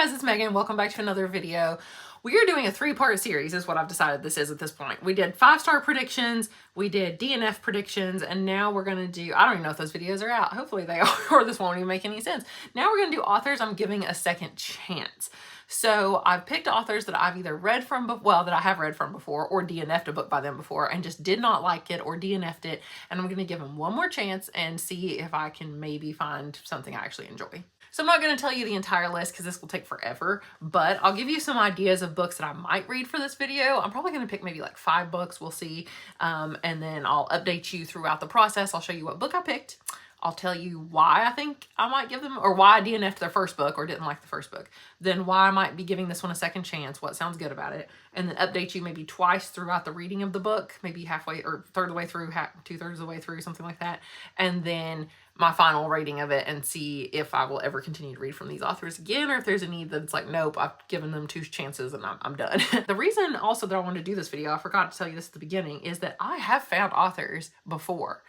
guys, it's Megan. Welcome back to another video. We are doing a three-part series is what I've decided this is at this point. We did 5-star predictions, we did DNF predictions, and now we're going to do, I don't even know if those videos are out. Hopefully they are, or this won't even make any sense. Now we're going to do authors I'm giving a second chance. So I've picked authors that I've either read from, that I have read from before, or DNF'd a book by them before and just did not like it or DNF'd it. And I'm going to give them one more chance and see if I can maybe find something I actually enjoy. So I'm not going to tell you the entire list because this will take forever, but I'll give you some ideas of books that I might read for this video. I'm probably going to pick maybe like 5 books, we'll see, and then I'll update you throughout the process. I'll show you what book I picked. I'll tell you why I think I might give them, or why I DNF'd their first book or didn't like the first book. Then why I might be giving this one a second chance, what sounds good about it, and then update you maybe twice throughout the reading of the book, maybe halfway or third of the way through, 2/3 of the way through, something like that. And then my final rating of it and see if I will ever continue to read from these authors again, or if there's a need that's like, nope, I've given them 2 chances and I'm done. The reason also that I wanted to do this video, I forgot to tell you this at the beginning, is that I have found authors before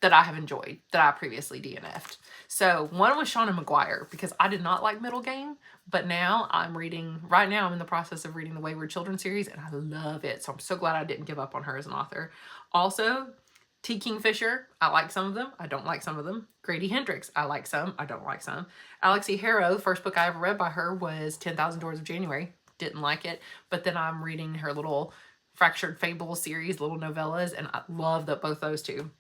that I have enjoyed, that I previously DNF'd. So one was Shauna McGuire, because I did not like Middle Game, but now I'm in the process of reading the Wayward Children series, and I love it. So I'm so glad I didn't give up on her as an author. Also, T. Kingfisher, I like some of them, I don't like some of them. Grady Hendrix, I like some, I don't like some. Alexie Harrow, the first book I ever read by her was 10,000 Doors of January, didn't like it, but then I'm reading her little Fractured Fables series, little novellas, and I love both those two.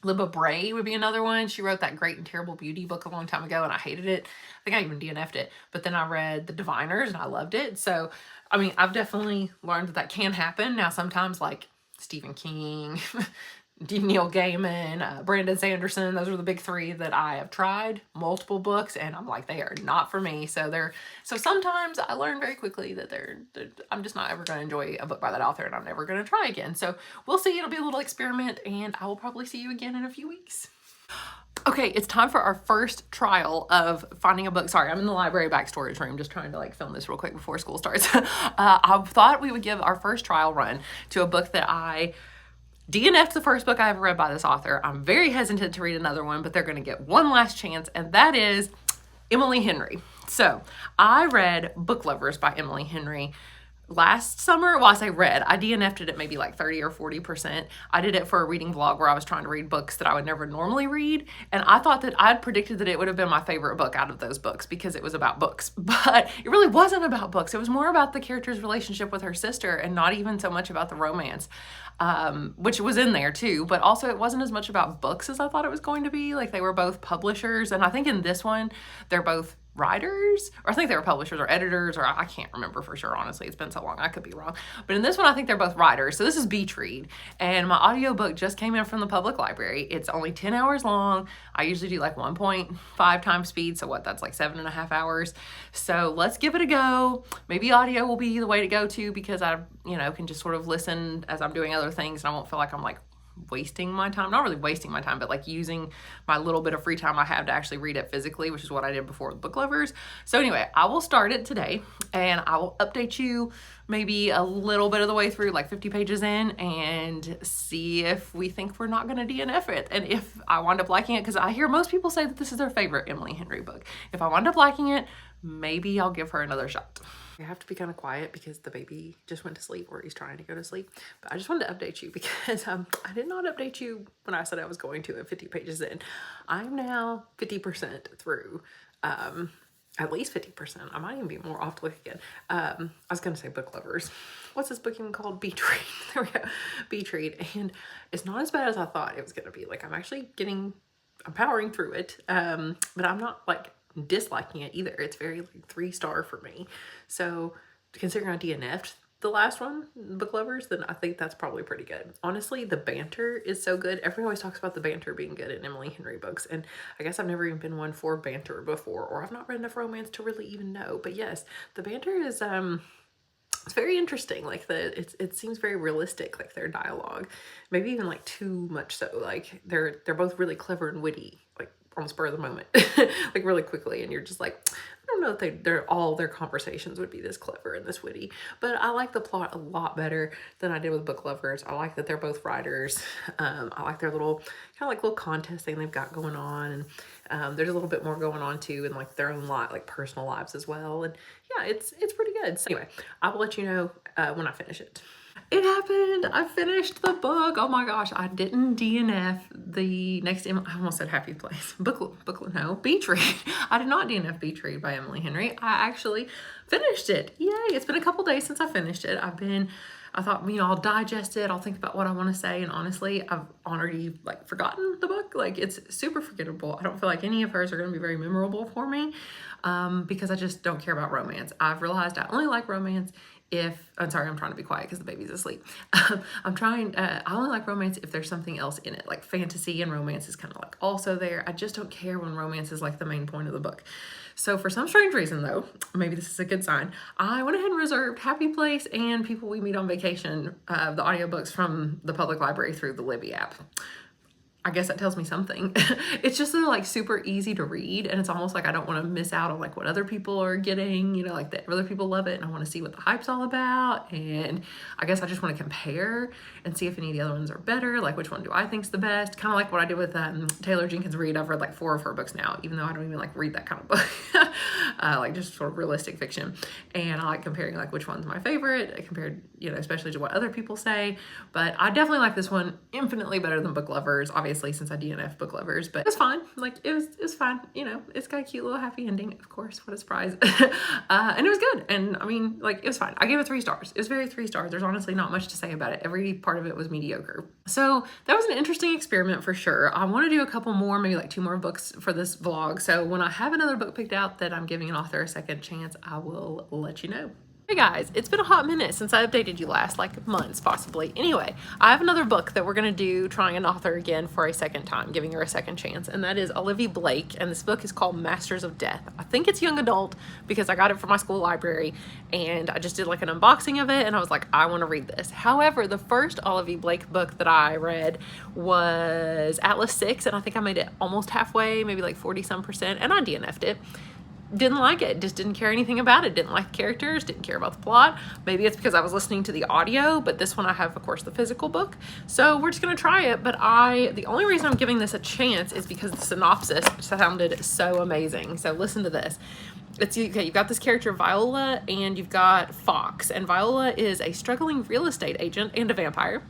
Libba Bray would be another one. She wrote that Great and Terrible Beauty book a long time ago, and I hated it. I think I even DNF'd it. But then I read The Diviners, and I loved it. So, I mean, I've definitely learned that can happen. Now, sometimes, like Stephen King, Neil Gaiman, Brandon Sanderson, those are the big 3 that I have tried. Multiple books, and I'm like, they are not for me. So sometimes I learn very quickly that I'm just not ever going to enjoy a book by that author, and I'm never going to try again. So we'll see. It'll be a little experiment, and I will probably see you again in a few weeks. Okay, it's time for our first trial of finding a book. Sorry, I'm in the library back storage room just trying to like film this real quick before school starts. I thought we would give our first trial run to a book that I DNF'd the first book I ever read by this author. I'm very hesitant to read another one, but they're going to get one last chance, and that is Emily Henry. So I read Book Lovers by Emily Henry last summer. Well, I say read. I DNF'd it at maybe like 30 or 40%. I did it for a reading vlog where I was trying to read books that I would never normally read. And I thought that I'd predicted that it would have been my favorite book out of those books because it was about books. But it really wasn't about books. It was more about the character's relationship with her sister and not even so much about the romance, which was in there too. But also it wasn't as much about books as I thought it was going to be. Like they were both publishers. And I think in this one, they're both writers, or I think they were publishers or editors, or I can't remember for sure, honestly. It's been so long, I could be wrong. But in this one, I think they're both writers. So this is Beach Read, and my audiobook just came in from the public library. It's only 10 hours long. I usually do like 1.5 times speed, so that's like 7.5 hours. So let's give it a go. Maybe audio will be the way to go too, because I, can just sort of listen as I'm doing other things, and I won't feel like I'm like wasting my time. Not really wasting my time, but like using my little bit of free time I have to actually read it physically, which is what I did before with Book Lovers. So anyway, I will start it today, and I will update you maybe a little bit of the way through, like 50 pages in, and see if we think we're not going to DNF it. And if I wind up liking it, because I hear most people say that this is their favorite Emily Henry book. If I wind up liking it, maybe I'll give her another shot. I have to be kind of quiet because the baby just went to sleep, or he's trying to go to sleep. But I just wanted to update you because I did not update you when I said I was going to at 50 pages in. I'm now 50% through, at least 50%. I might even be more off to look again. I was going to say Book Lovers. What's this book even called? Beach Read. There we go. Beach Read. And it's not as bad as I thought it was going to be. Like I'm powering through it. But I'm not like disliking it either. It's very like 3-star for me. So considering I DNF'd the last one, Book Lovers, then I think that's probably pretty good. Honestly, the banter is so good. Everyone always talks about the banter being good in Emily Henry books, and I guess I've never even been one for banter before, or I've not read enough romance to really even know. But yes, the banter is it's very interesting. Like it seems very realistic, like their dialogue, maybe even like too much so. Like they're both really clever and witty, like on the spur of the moment, like really quickly, and you're just like, don't know if they're all their conversations would be this clever and this witty, but I like the plot a lot better than I did with Book Lovers. I like that they're both writers. I like their little kind of like little contest thing they've got going on, and there's a little bit more going on too in like their own like personal lives as well. And yeah, it's pretty good. So anyway, I will let you know when I finish it. It happened. I finished the book. Oh my gosh. I didn't DNF the next, I almost said Happy Place. No, Beach Read. I did not DNF Beach Read by Emily Henry. I actually finished it. Yay. It's been a couple days since I finished it. I thought, you know, I'll digest it. I'll think about what I want to say. And honestly, I've already like forgotten the book. Like it's super forgettable. I don't feel like any of hers are going to be very memorable for me because I just don't care about romance. I've realized I only like romance I'm sorry, I'm trying to be quiet because the baby's asleep. I only like romance if there's something else in it, like fantasy and romance is kind of like also there. I just don't care when romance is like the main point of the book. So for some strange reason though, maybe this is a good sign, I went ahead and reserved Happy Place and People We Meet on Vacation, the audiobooks from the public library through the Libby app. I guess that tells me something. It's just like super easy to read, and it's almost like I don't want to miss out on like what other people are getting, you know, like that other people love it, and I want to see what the hype's all about. And I guess I just want to compare and see if any of the other ones are better, like which one do I think's the best, kind of like what I did with Taylor Jenkins Reid. I've read like 4 of her books now, even though I don't even like read that kind of book. Like just sort of realistic fiction, and I like comparing like which one's my favorite compared, you know, especially to what other people say. But I definitely like this one infinitely better than Book Lovers, obviously, since I DNF Book Lovers, but it's fine. Like it was fine. You know, it's got a cute little happy ending, of course. What a surprise. And it was good. And I mean, like it was fine. I gave it 3 stars. It was very 3 stars. There's honestly not much to say about it. Every part of it was mediocre. So that was an interesting experiment for sure. I want to do a couple more, maybe like 2 more books for this vlog. So when I have another book picked out that I'm giving an author a second chance, I will let you know. Hey guys, it's been a hot minute since I updated you last, like months possibly. Anyway, I have another book that we're going to do, trying an author again for a second time, giving her a second chance, and that is Olivie Blake, and this book is called Masters of Death. I think it's young adult because I got it from my school library, and I just did like an unboxing of it, and I was like, I want to read this. However, the first Olivie Blake book that I read was Atlas 6, and I think I made it almost halfway, maybe like 40-some%, and I DNF'd it. Didn't like it, just didn't care anything about it, didn't like the characters, didn't care about the plot. Maybe it's because I was listening to the audio, but this one I have, of course, the physical book. So we're just gonna try it, but the only reason I'm giving this a chance is because the synopsis sounded so amazing. So listen to this. Okay, you've got this character Viola and you've got Fox, and Viola is a struggling real estate agent and a vampire.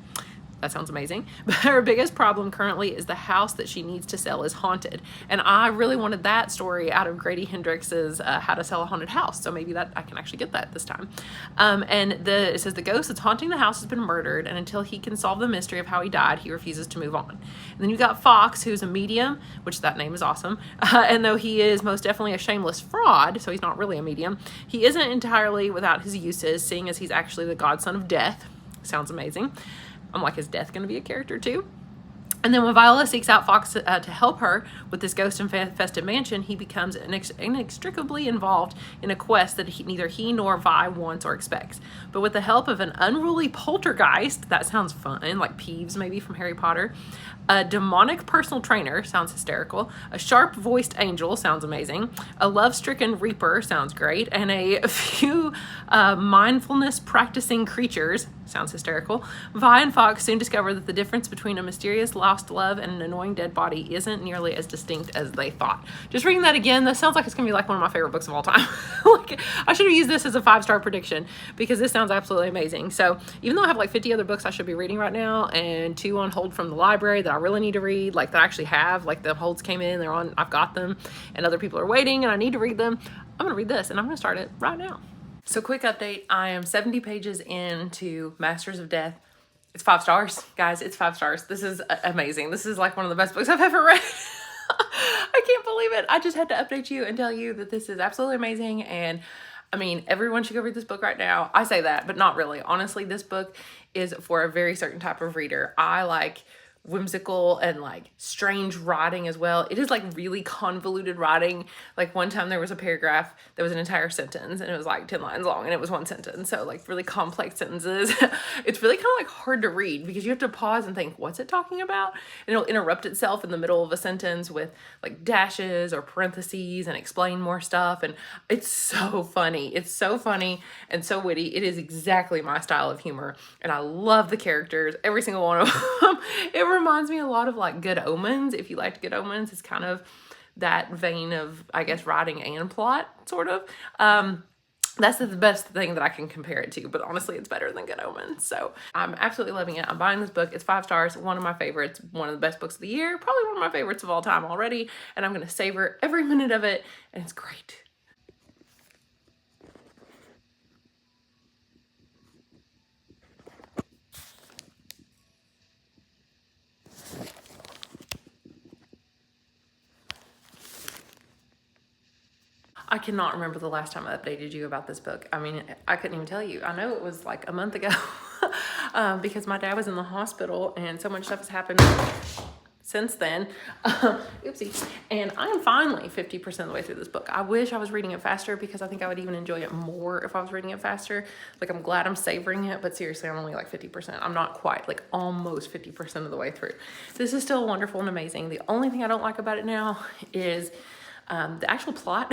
That sounds amazing. But her biggest problem currently is the house that she needs to sell is haunted. And I really wanted that story out of Grady Hendrix's How to Sell a Haunted House. So maybe that I can actually get that this time. It says the ghost that's haunting the house has been murdered, and until he can solve the mystery of how he died, he refuses to move on. And then you got Fox, who's a medium, which that name is awesome. And though he is most definitely a shameless fraud, so he's not really a medium, he isn't entirely without his uses, seeing as he's actually the godson of death. Sounds amazing. I'm like, is Death going to be a character too? And then when Viola seeks out Fox to help her with this ghost-infested mansion, he becomes inextricably involved in a quest that neither he nor Vi wants or expects. But with the help of an unruly poltergeist, that sounds fun, like Peeves maybe from Harry Potter, a demonic personal trainer, sounds hysterical, a sharp-voiced angel, sounds amazing, a love-stricken reaper, sounds great, and a few mindfulness-practicing creatures, sounds hysterical, Vi and Fox soon discover that the difference between a mysterious lost love and an annoying dead body isn't nearly as distinct as they thought. Just reading that again, this sounds like it's gonna be like one of my favorite books of all time. Like, I should have used this as a 5-star prediction because this sounds absolutely amazing. So even though I have like 50 other books I should be reading right now and 2 on hold from the library that I really need to read, like that I actually have, like the holds came in, they're on, I've got them, and other people are waiting and I need to read them, I'm gonna read this and I'm gonna start it right now. So quick update, I am 70 pages into Masters of Death. It's 5 stars, guys, it's 5 stars. This is amazing. This is like one of the best books I've ever read. I can't believe it. I just had to update you and tell you that this is absolutely amazing. And I mean, everyone should go read this book right now. I say that, but not really. Honestly, this book is for a very certain type of reader. I like whimsical and like strange writing as well. It is like really convoluted writing. Like one time there was a paragraph that was an entire sentence and it was like 10 lines long and it was one sentence. So like really complex sentences. It's really kind of like hard to read because you have to pause and think, what's it talking about? And it'll interrupt itself in the middle of a sentence with like dashes or parentheses and explain more stuff. And it's so funny. It's so funny and so witty. It is exactly my style of humor. And I love the characters, every single one of them. It reminds me a lot of like Good Omens. If you liked Good Omens, it's kind of that vein of, I guess, writing and plot, sort of. That's the best thing that I can compare it to, but honestly, it's better than Good Omens. So I'm absolutely loving it. I'm buying this book. It's 5 stars, one of my favorites, one of the best books of the year, probably one of my favorites of all time already, and I'm going to savor every minute of it, and it's great. I cannot remember the last time I updated you about this book. I mean, I couldn't even tell you. I know it was like a month ago because my dad was in the hospital and so much stuff has happened since then. Oopsie. And I am finally 50% of the way through this book. I wish I was reading it faster because I think I would even enjoy it more if I was reading it faster. Like, I'm glad I'm savoring it, but seriously, I'm only like 50%. I'm not quite, like almost 50% of the way through. This is still wonderful and amazing. The only thing I don't like about it now is the actual plot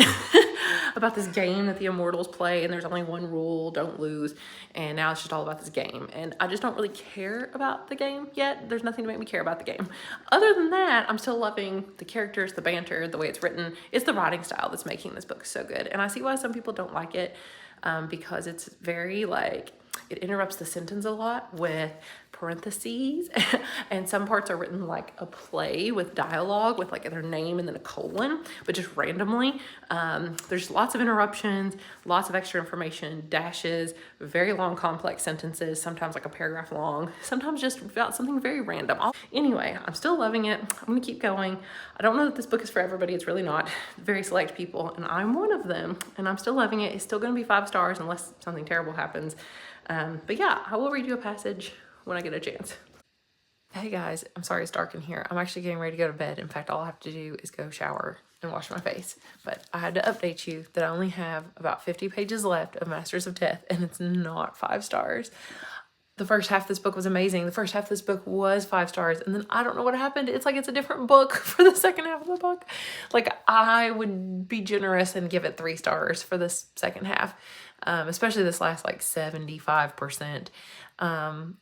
about this game that the immortals play, and there's only one rule, don't lose, and now it's just all about this game, and I just don't really care about the game yet. There's nothing to make me care about the game. Other than that, I'm still loving the characters, the banter, the way it's written. It's the writing style that's making this book so good, and I see why some people don't like it, because it's very like, it interrupts the sentence a lot with parentheses and some parts are written like a play with dialogue with like their name and then a colon, but just randomly. There's lots of interruptions, lots of extra information, dashes, very long complex sentences, sometimes like a paragraph long, sometimes just about something very random. Anyway, I'm still loving it. I'm gonna keep going. I don't know that this book is for everybody. It's really not. Very select people, and I'm one of them, and I'm still loving it. It's still gonna be 5 stars unless something terrible happens. But yeah, I will read you a passage when I get a chance. Hey guys, I'm sorry it's dark in here. I'm actually getting ready to go to bed. In fact, all I have to do is go shower and wash my face. But I had to update you that I only have about 50 pages left of Masters of Death, and it's not 5 stars. The first half of this book was amazing. The first half of this book was 5 stars, and then I don't know what happened. It's like it's a different book for the second half of the book. Like, I would be generous and give it 3 stars for this second half, especially this last like 75%.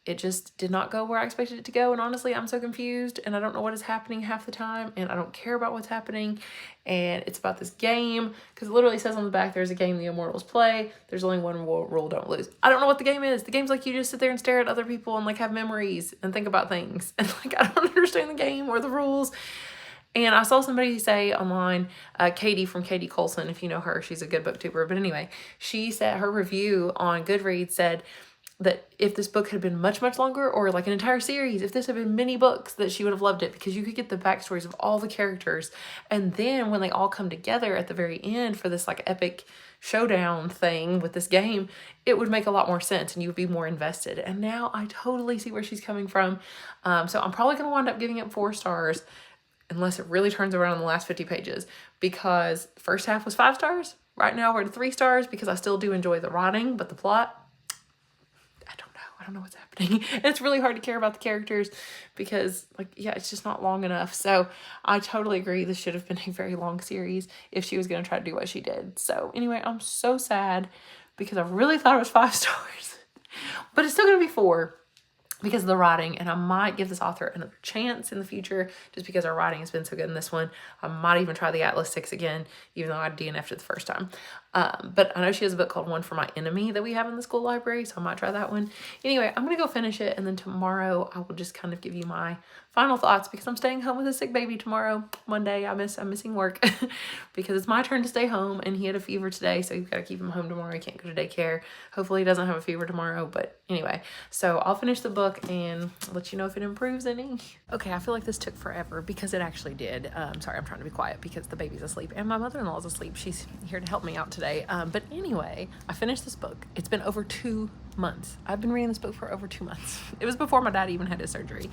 It just did not go where I expected it to go, and honestly, I'm so confused, and I don't know what is happening half the time, and I don't care about what's happening, and it's about this game, because it literally says on the back, there's a game the immortals play, there's only one rule, don't lose. I don't know what the game is. The game's like you just sit there and stare at other people and like have memories and think about things, and like I don't understand the game or the rules. And I saw somebody say online, Katie from Katie Colson, if you know her, she's a good booktuber, but anyway, she said her review on Goodreads said that if this book had been much, much longer, or like an entire series, if this had been many books, that she would have loved it because you could get the backstories of all the characters. And then when they all come together at the very end for this like epic showdown thing with this game, it would make a lot more sense and you would be more invested. And now I totally see where she's coming from. So I'm probably going to wind up giving it 4 stars unless it really turns around in the last 50 pages, because the first half was 5 stars. Right now we're at 3 stars because I still do enjoy the writing, but the plot, I don't know what's happening. And it's really hard to care about the characters because, like, yeah, it's just not long enough. So I totally agree. This should have been a very long series if she was going to try to do what she did. So anyway, I'm so sad because I really thought it was 5 stars, but it's still going to be 4 because of the writing, and I might give this author another chance in the future just because our writing has been so good in this one. I might even try the Atlas 6 again, even though I DNF'd it the first time. But I know she has a book called One for My Enemy that we have in the school library, so I might try that one. Anyway, I'm going to go finish it, and then tomorrow I will just kind of give you my final thoughts because I'm staying home with a sick baby tomorrow, Monday. I'm missing work because it's my turn to stay home, and he had a fever today, so you've got to keep him home tomorrow. He can't go to daycare. Hopefully he doesn't have a fever tomorrow, but anyway. So I'll finish the book and let you know if it improves any. Okay, I feel like this took forever because it actually did. Sorry, I'm trying to be quiet because the baby's asleep and my mother-in-law is asleep. She's here to help me out today. But anyway, I finished this book. It's been over 2 months. I've been reading this book for over 2 months. It was before my dad even had his surgery.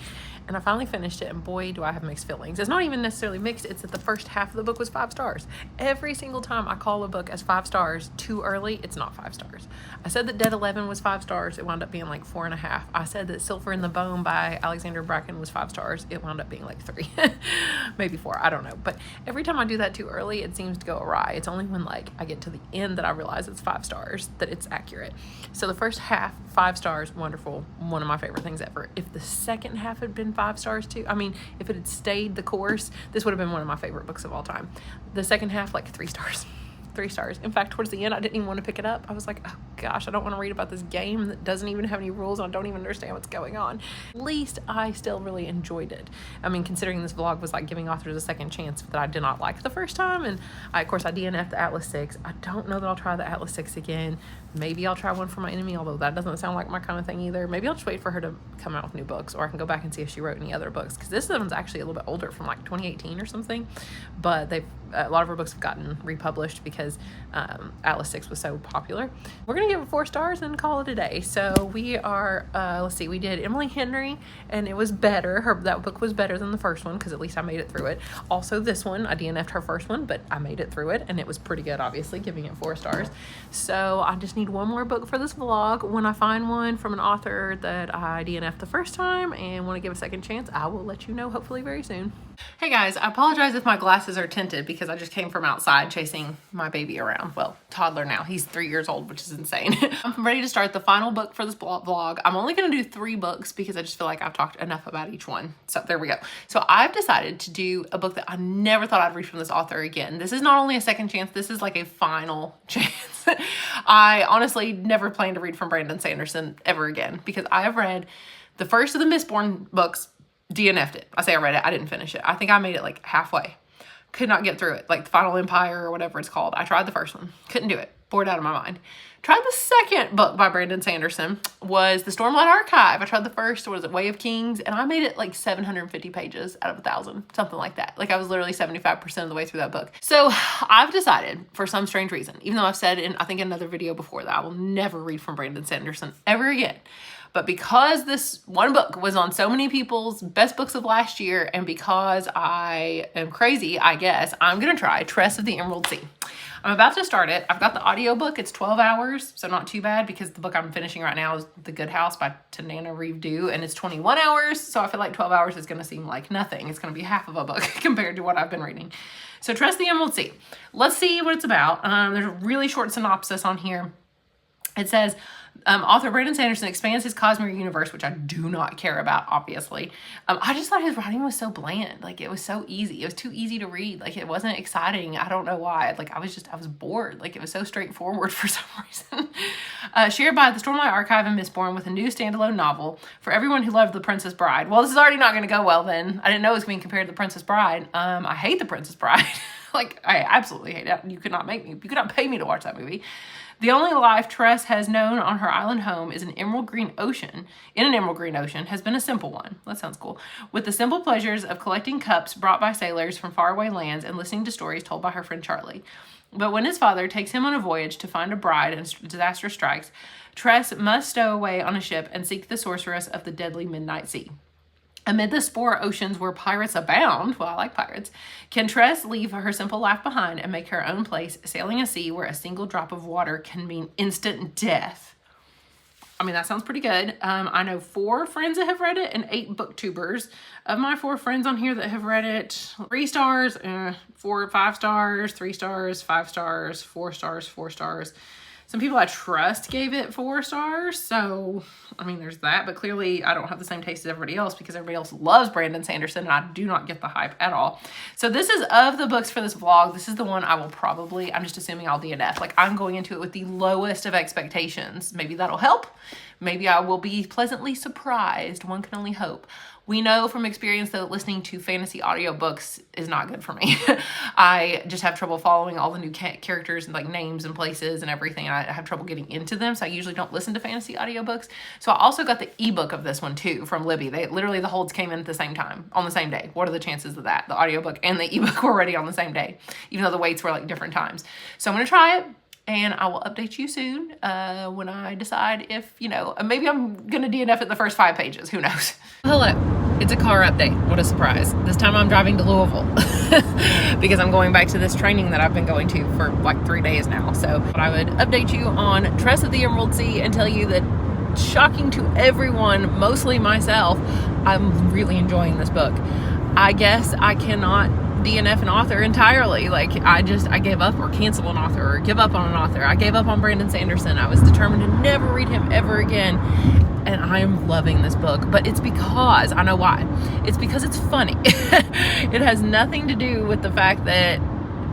And I finally finished it, and boy, do I have mixed feelings. It's not even necessarily mixed, it's that the first half of the book was 5 stars. Every single time I call a book as 5 stars too early, it's not 5 stars. I said that Dead 11 was 5 stars. It wound up being like 4.5. I said that Silver in the Bone by Alexander Bracken was 5 stars. It wound up being like 3, maybe 4. I don't know. But every time I do that too early, it seems to go awry. It's only when like I get to the end that I realize it's 5 stars, that it's accurate. So the first half, 5 stars, wonderful, one of my favorite things ever. If the second half had been 5 stars too, I mean, if it had stayed the course, this would have been one of my favorite books of all time. The second half, like 3 stars. 3 stars. In fact, towards the end, I didn't even want to pick it up. I was like, oh gosh, I don't want to read about this game that doesn't even have any rules, and I don't even understand what's going on. At least I still really enjoyed it. I mean, considering this vlog was like giving authors a second chance that I did not like the first time, and of course I DNF'd the Atlas 6. I don't know that I'll try the Atlas 6 again. Maybe I'll try One for My Enemy, although that doesn't sound like my kind of thing either. Maybe I'll just wait for her to come out with new books, or I can go back and see if she wrote any other books, because this one's actually a little bit older, from like 2018 or something, but a lot of her books have gotten republished because Atlas 6 was so popular. We're gonna give it 4 stars and call it a day. So we are, let's see, we did Emily Henry, and it was better. That book was better than the first one, because at least I made it through it. Also this one, I DNF'd her first one, but I made it through it, and it was pretty good, obviously, giving it 4 stars. So I just need one more book for this vlog. When I find one from an author that I DNF'd the first time and want to give a second chance, I will let you know, hopefully very soon. Hey guys, I apologize if my glasses are tinted because I just came from outside chasing my baby around. Well, toddler now. He's 3 years old, which is insane. I'm ready to start the final book for this vlog. I'm only going to do 3 books because I just feel like I've talked enough about each one. So there we go. So I've decided to do a book that I never thought I'd read from this author again. This is not only a second chance, this is like a final chance. I honestly never plan to read from Brandon Sanderson ever again, because I have read the first of the Mistborn books, DNF'd it. I say I read it, I didn't finish it. I think I made it like halfway. Could not get through it, like the Final Empire or whatever it's called. I tried the first one, couldn't do it, bored out of my mind. Tried the second book by Brandon Sanderson, was the Stormlight Archive. I tried the first, what is it, Way of Kings, and I made it like 750 pages out of 1,000, something like that. Like I was literally 75% of the way through that book. So I've decided, for some strange reason, even though I've said in, I think, another video before, that I will never read from Brandon Sanderson ever again. But because this one book was on so many people's best books of last year, and because I am crazy, I guess, I'm going to try Tress of the Emerald Sea. I'm about to start it. I've got the audiobook. It's 12 hours, so not too bad, because the book I'm finishing right now is The Good House by Tanana Reeve Dew, and it's 21 hours, so I feel like 12 hours is going to seem like nothing. It's going to be half of a book compared to what I've been reading. So Tress of the Emerald Sea. Let's see what it's about. There's a really short synopsis on here. It says, author Brandon Sanderson expands his Cosmere universe, which I do not care about, obviously. I just thought his writing was so bland. Like, it was so easy. It was too easy to read. Like, it wasn't exciting. I don't know why. Like, I was bored. Like, it was so straightforward for some reason. Shared by the Stormlight Archive and Mistborn with a new standalone novel for everyone who loved The Princess Bride. Well, this is already not going to go well then. I didn't know it was being compared to The Princess Bride. I hate The Princess Bride. Like, I absolutely hate it. You could not pay me to watch that movie. The only life Tress has known on her island home is an emerald green ocean. In an emerald green ocean has been a simple one. That sounds cool. With the simple pleasures of collecting cups brought by sailors from faraway lands and listening to stories told by her friend Charlie. But when his father takes him on a voyage to find a bride and disaster strikes, Tress must stow away on a ship and seek the sorceress of the deadly midnight sea. Amid the spore oceans where pirates abound, well, I like pirates, can Tress leave her simple life behind and make her own place, sailing a sea where a single drop of water can mean instant death? I mean, that sounds pretty good. I know 4 friends that have read it and 8 booktubers. Of my 4 friends on here that have read it, 3 stars, 5 stars, 3 stars, 5 stars, 4 stars, 4 stars. Some people I trust gave it 4 stars, so, I mean, there's that, but clearly I don't have the same taste as everybody else because everybody else loves Brandon Sanderson, and I do not get the hype at all. So this is, of the books for this vlog, this is the one I will probably, I'm just assuming I'll DNF. Like, I'm going into it with the lowest of expectations. Maybe that'll help. Maybe I will be pleasantly surprised. One can only hope. We know from experience that listening to fantasy audiobooks is not good for me. I just have trouble following all the new characters and like names and places and everything. I have trouble getting into them, so I usually don't listen to fantasy audiobooks. So I also got the ebook of this one too from Libby. They literally, the holds came in at the same time, on the same day. What are the chances of that? The audiobook and the ebook were ready on the same day, even though the waits were like different times. So I'm gonna try it. and I will update you soon when I decide if, you know, maybe I'm gonna DNF it the first 5 pages, who knows. Hello, it's a car update. What a surprise. This time I'm driving to Louisville because I'm going back to this training that I've been going to for like 3 days now. So I would update you on Tress of the Emerald Sea and tell you that, shocking to everyone, mostly myself, I'm really enjoying this book. I guess I cannot DNF an author entirely. Like, I gave up or cancel an author or give up on an author. I gave up on Brandon Sanderson. I was determined to never read him ever again. And I am loving this book, but it's because, I know why. It's because it's funny. It has nothing to do with the fact that,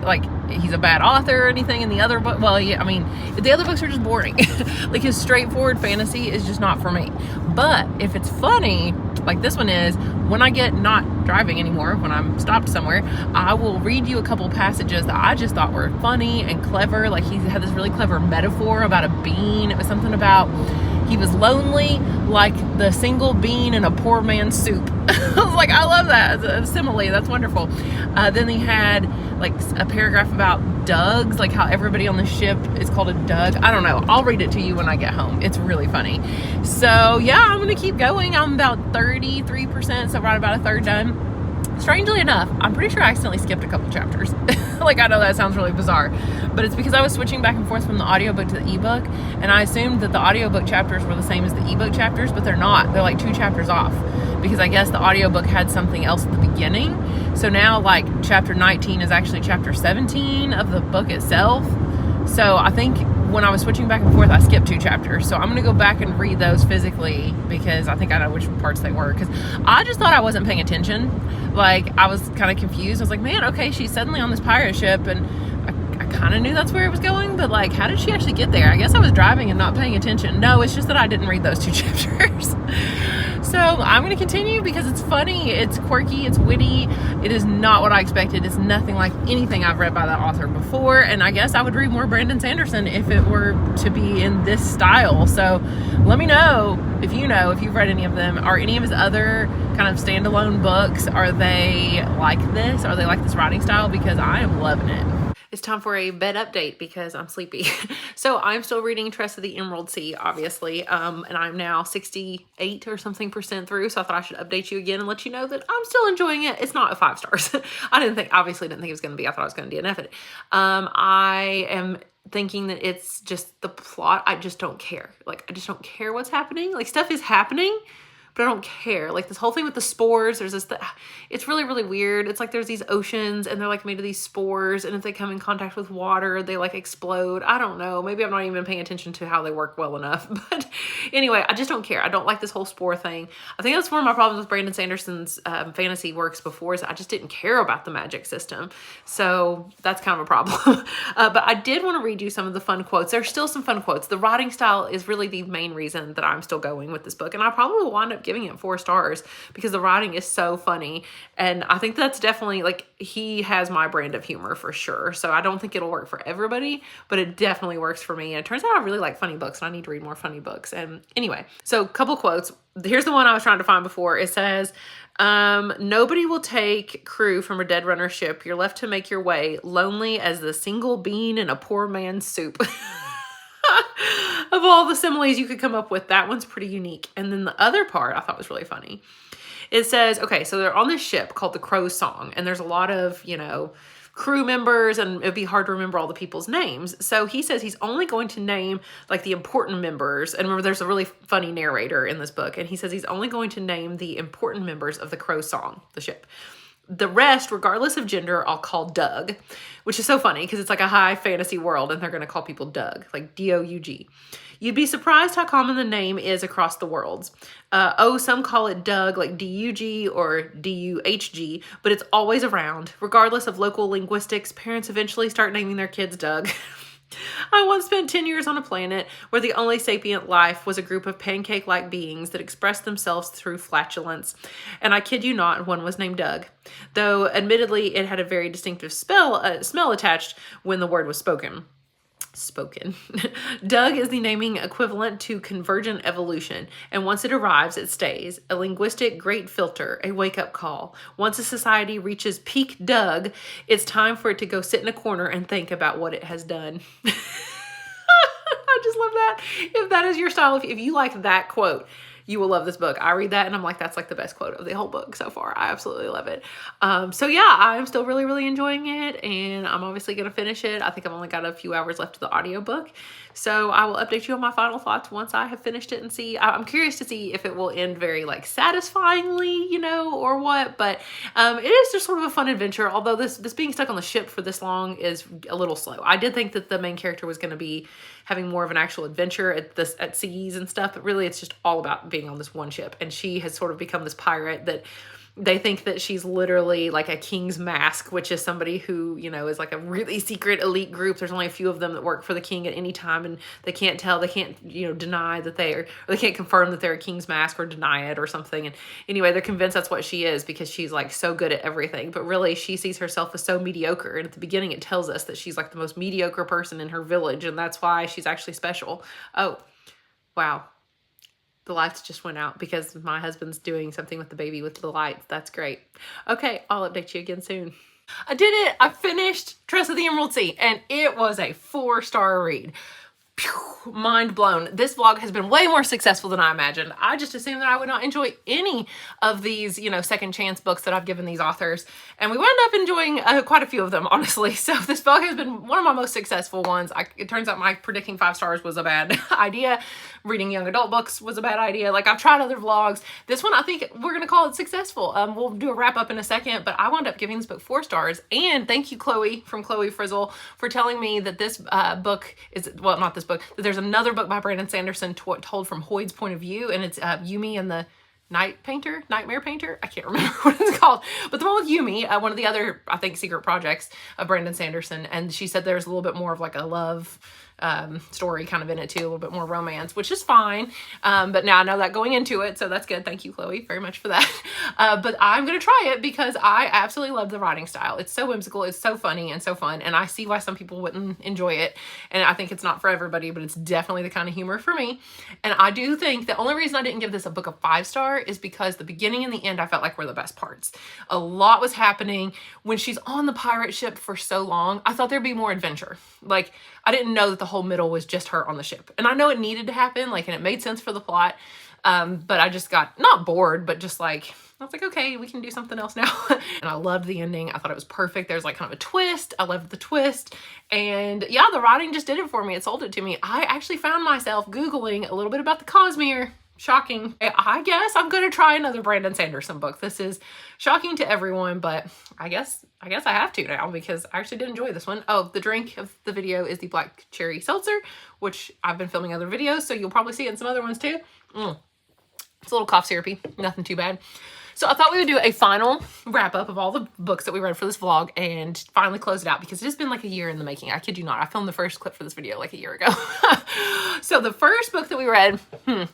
like, he's a bad author or anything in the other book. Well, yeah, I mean, the other books are just boring. Like, his straightforward fantasy is just not for me. But if it's funny, like this one is, when I get not driving anymore, when I'm stopped somewhere, I will read you a couple passages that I just thought were funny and clever. Like, he had this really clever metaphor about a bean. It was something about he was lonely like the single bean in a poor man's soup. I was like, I love that. It's a simile. That's wonderful. Then he had like a paragraph about Dougs, like how everybody on the ship is called a Doug. I don't know. I'll read it to you when I get home. It's really funny. So yeah, I'm going to keep going. I'm about 33%, so right about a third done. Strangely enough, I'm pretty sure I accidentally skipped a couple chapters. Like, I know that sounds really bizarre, but it's because I was switching back and forth from the audiobook to the ebook, and I assumed that the audiobook chapters were the same as the ebook chapters, but they're not. They're like 2 chapters off, because I guess the audiobook had something else at the beginning. So now, like, chapter 19 is actually chapter 17 of the book itself. So I think when I was switching back and forth, I skipped 2 chapters. So I'm going to go back and read those physically, because I think I know which parts they were. Because I just thought I wasn't paying attention. Like, I was kind of confused. I was like, man, okay, she's suddenly on this pirate ship, and I kind of knew that's where it was going, but like, how did she actually get there? I guess I was driving and not paying attention. No, it's just that I didn't read those 2 chapters. So I'm going to continue because it's funny, it's quirky, it's witty. It is not what I expected. It's nothing like anything I've read by that author before. And I guess I would read more Brandon Sanderson if it were to be in this style. So let me know if you've read any of them. Are any of his other kind of standalone books, are they like this? Are they like this writing style? Because I am loving it. It's time for a bed update because I'm sleepy. So I'm still reading Tress of the Emerald Sea, obviously, and I'm now 68 or something % through, so I thought I should update you again and let you know that I'm still enjoying it. It's not a 5 stars. Obviously didn't think it was going to be. I thought I was going to DNF it. I am thinking that it's just the plot. I just don't care. Like, I just don't care what's happening. Like, stuff is happening, but I don't care. Like, this whole thing with the spores, there's this, it's really, really weird. It's like there's these oceans and they're like made of these spores, and if they come in contact with water, they like explode. I don't know. Maybe I'm not even paying attention to how they work well enough. But anyway, I just don't care. I don't like this whole spore thing. I think that's one of my problems with Brandon Sanderson's fantasy works before, is I just didn't care about the magic system. So that's kind of a problem. But I did want to read you some of the fun quotes. There's still some fun quotes. The writing style is really the main reason that I'm still going with this book. And I probably will wind up giving it 4 stars because the writing is so funny. And I think that's definitely, like, he has my brand of humor for sure. So I don't think it'll work for everybody, but it definitely works for me. And it turns out I really like funny books, and I need to read more funny books. And anyway, so couple quotes. Here's the one I was trying to find before. It says, nobody will take crew from a dead runner ship. You're left to make your way, lonely as the single bean in a poor man's soup. Of all the similes you could come up with, that one's pretty unique. And then the other part I thought was really funny. It says, okay, so they're on this ship called the Crow's Song, and there's a lot of, crew members, and it'd be hard to remember all the people's names. So he says he's only going to name like the important members. And remember, there's a really funny narrator in this book, and he says he's only going to name the important members of the Crow's Song, the ship. The rest, regardless of gender, I'll call Doug, which is so funny because it's like a high fantasy world and they're going to call people Doug, like D-O-U-G. You'd be surprised how common the name is across the worlds. Some call it Doug, like D-U-G or D-U-H-G, but it's always around. Regardless of local linguistics, parents eventually start naming their kids Doug. I once spent 10 years on a planet where the only sapient life was a group of pancake-like beings that expressed themselves through flatulence. And I kid you not, one was named Doug. Though, admittedly, it had a very distinctive smell attached when the word was spoken. Doug is the naming equivalent to convergent evolution, and once it arrives, it stays. A linguistic great filter, a wake-up call. Once a society reaches peak Doug, it's time for it to go sit in a corner and think about what it has done. just love that. If that is your style, if you like that quote, you will love this book. I read that and I'm like, that's like the best quote of the whole book so far. I absolutely love it. So yeah, I'm still really, really enjoying it, and I'm obviously going to finish it. I think I've only got a few hours left of the audiobook. So I will update you on my final thoughts once I have finished it and see. I'm curious to see if it will end very like satisfyingly, you know, or what. But it is just sort of a fun adventure. Although this being stuck on the ship for this long is a little slow. I did think that the main character was going to be having more of an actual adventure at seas and stuff, but really it's just all about being on this one ship. And she has sort of become this pirate that they think that she's literally like a king's mask, which is somebody who, you know, is like a really secret elite group. There's only a few of them that work for the king at any time, and they can't tell, they can't, you know, deny that they are, or they can't confirm that they're a king's mask or deny it or something. And anyway, they're convinced that's what she is because she's like so good at everything, but really she sees herself as so mediocre. And at the beginning it tells us that she's like the most mediocre person in her village, and that's why she's actually special. Oh, wow. The lights just went out because my husband's doing something with the baby with the lights. That's great. Okay, I'll update you again soon. I did it. I finished Tress of the Emerald Sea, and it was a 4-star read. Pew, mind blown. This vlog has been way more successful than I imagined. I just assumed that I would not enjoy any of these, you know, second chance books that I've given these authors. And we wound up enjoying quite a few of them, honestly. So this vlog has been one of my most successful ones. It turns out my predicting 5 stars was a bad idea. Reading young adult books was a bad idea. Like, I've tried other vlogs. This one, I think we're going to call it successful. We'll do a wrap up in a second, but I wound up giving this book 4 stars. And thank you, Chloe from Chloe Frizzle, for telling me that this book is, well, not this book, that there's another book by Brandon Sanderson told from Hoyd's point of view, and it's Yumi and the Nightmare Painter. I can't remember what it's called, but the one with Yumi, one of the other, I think, secret projects of Brandon Sanderson. And she said there's a little bit more of like a love story kind of in it too, a little bit more romance, which is fine. But now I know that going into it, so that's good. Thank you, Chloe, very much for that. But I'm going to try it because I absolutely love the writing style. It's so whimsical, it's so funny and so fun, and I see why some people wouldn't enjoy it. And I think it's not for everybody, but it's definitely the kind of humor for me. And I do think the only reason I didn't give this a book a 5-star is because the beginning and the end I felt like were the best parts. A lot was happening. When she's on the pirate ship for so long, I thought there'd be more adventure. Like, I didn't know that the whole middle was just her on the ship. And I know it needed to happen, like, and it made sense for the plot. But I just got, not bored, but just like, I was like, okay, we can do something else now. And I loved the ending. I thought it was perfect. There's like kind of a twist. I loved the twist. And yeah, the writing just did it for me. It sold it to me. I actually found myself Googling a little bit about the Cosmere. Shocking. I guess I'm going to try another Brandon Sanderson book. This is shocking to everyone, but I guess I have to now because I actually did enjoy this one. Oh, the drink of the video is the black cherry seltzer, which I've been filming other videos, so you'll probably see it in some other ones too. It's a little cough syrupy, nothing too bad. So I thought we would do a final wrap up of all the books that we read for this vlog and finally close it out because it has been like a year in the making. I kid you not. I filmed the first clip for this video like a year ago. So the first book that we read,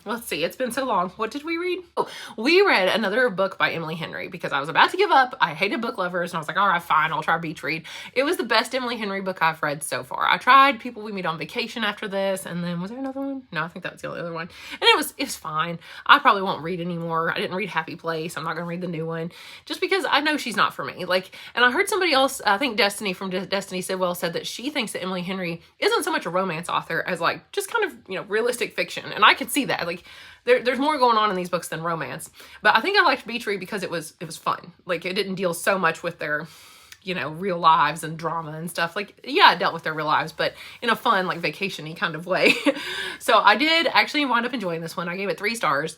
let's see, it's been so long. What did we read? Oh, we read another book by Emily Henry because I was about to give up. I hated book lovers and I was like, all right, fine, I'll try beach read. It was the best Emily Henry book I've read so far. I tried People We Meet on Vacation after this, and then was there another one? No, I think that was the only other one. And it's fine. I probably won't read anymore. I didn't read Happy Place. I'm not going to read the new one just because I know she's not for me. Like, and I heard somebody else, I think Destiny from Destiny said that she thinks that Emily Henry isn't so much a romance author as like just kind of, you know, realistic fiction. And I could see that. Like, there's more going on in these books than romance. But I think I liked Beach Read because it was fun. Like, it didn't deal so much with their, you know, real lives and drama and stuff. Like, yeah, it dealt with their real lives, but in a fun, like, vacation-y kind of way. So I did actually wind up enjoying this one. I gave it 3 stars.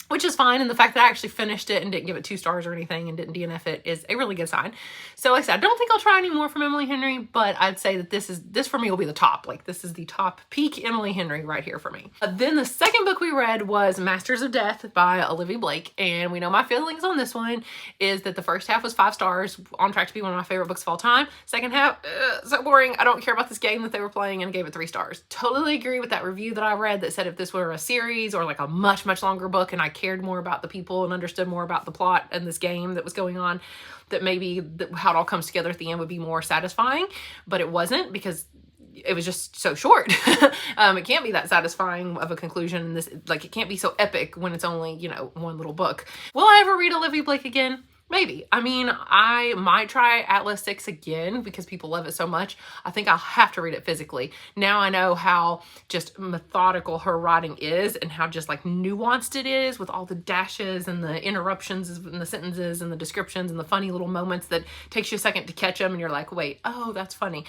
Which is fine, and the fact that I actually finished it and didn't give it 2 stars or anything and didn't DNF it is a really good sign. So like I said, I don't think I'll try any more from Emily Henry, but I'd say that this for me will be the top. Like, this is the top peak Emily Henry right here for me. Then the second book we read was Masters of Death by Olivie Blake, and we know my feelings on this one is that the first half was 5 stars, on track to be one of my favorite books of all time. Second half, so boring. I don't care about this game that they were playing, and gave it 3 stars. Totally agree with that review that I read that said if this were a series or like a much, much longer book and I cared more about the people and understood more about the plot and this game that was going on, that maybe how it all comes together at the end would be more satisfying, but it wasn't because it was just so short. It can't be that satisfying of a conclusion. This, like, it can't be so epic when it's only, you know, one little book. Will I ever read Olivie Blake again? Maybe. I mean, I might try Atlas 6 again because people love it so much. I think I'll have to read it physically. Now I know how just methodical her writing is and how just like nuanced it is with all the dashes and the interruptions and the sentences and the descriptions and the funny little moments that takes you a second to catch them and you're like, wait, oh, that's funny.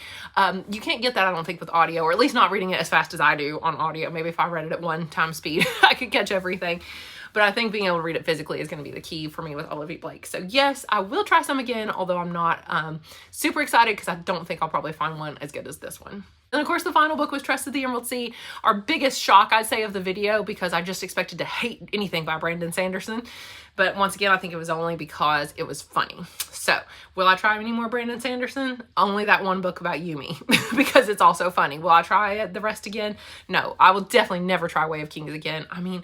You can't get that, I don't think, with audio, or at least not reading it as fast as I do on audio. Maybe if I read it at 1x speed, I could catch everything. But I think being able to read it physically is going to be the key for me with Olivie Blake. So yes, I will try some again, although I'm not super excited because I don't think I'll probably find one as good as this one. And of course, the final book was Tress of the Emerald Sea. Our biggest shock, I'd say, of the video, because I just expected to hate anything by Brandon Sanderson. But once again, I think it was only because it was funny. So will I try any more Brandon Sanderson? Only that one book about Yumi because it's also funny. Will I try the rest again? No, I will definitely never try Way of Kings again. I mean,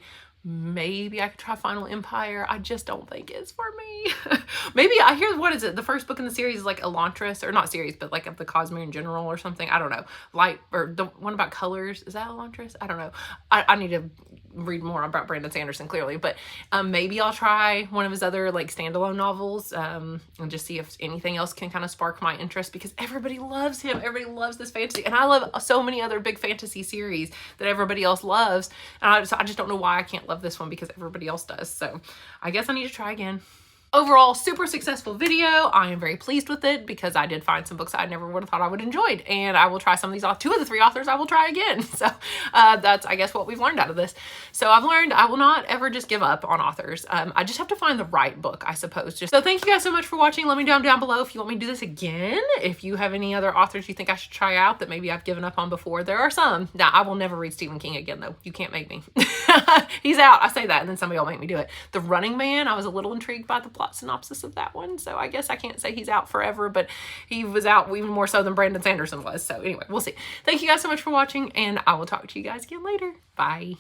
maybe I could try Final Empire. I just don't think it's for me. Maybe I hear, what is it? The first book in the series is like Elantris, or not series, but like of the Cosmere in general or something. I don't know. Light, or the one about colors. Is that Elantris? I don't know. I need to read more about Brandon Sanderson clearly, but maybe I'll try one of his other like standalone novels and just see if anything else can kind of spark my interest, because everybody loves him. Everybody loves this fantasy, and I love so many other big fantasy series that everybody else loves, and I just don't know why I can't love this one because everybody else does. So I guess I need to try again. Overall, super successful video. I am very pleased with it because I did find some books I never would have thought I would enjoyed, and I will try some of these off. 2 of the 3 authors I will try again. So that's, I guess, what we've learned out of this. So I've learned I will not ever just give up on authors. I just have to find the right book, I suppose. So thank you guys so much for watching. Let me know down below if you want me to do this again. If you have any other authors you think I should try out that maybe I've given up on before. There are some. Now, I will never read Stephen King again, though. You can't make me. He's out. I say that, and then somebody will make me do it. The Running Man, I was a little intrigued by the plot synopsis of that one, so I guess I can't say he's out forever, but he was out even more so than Brandon Sanderson was. So anyway, we'll see. Thank you guys so much for watching, and I will talk to you guys again later. Bye.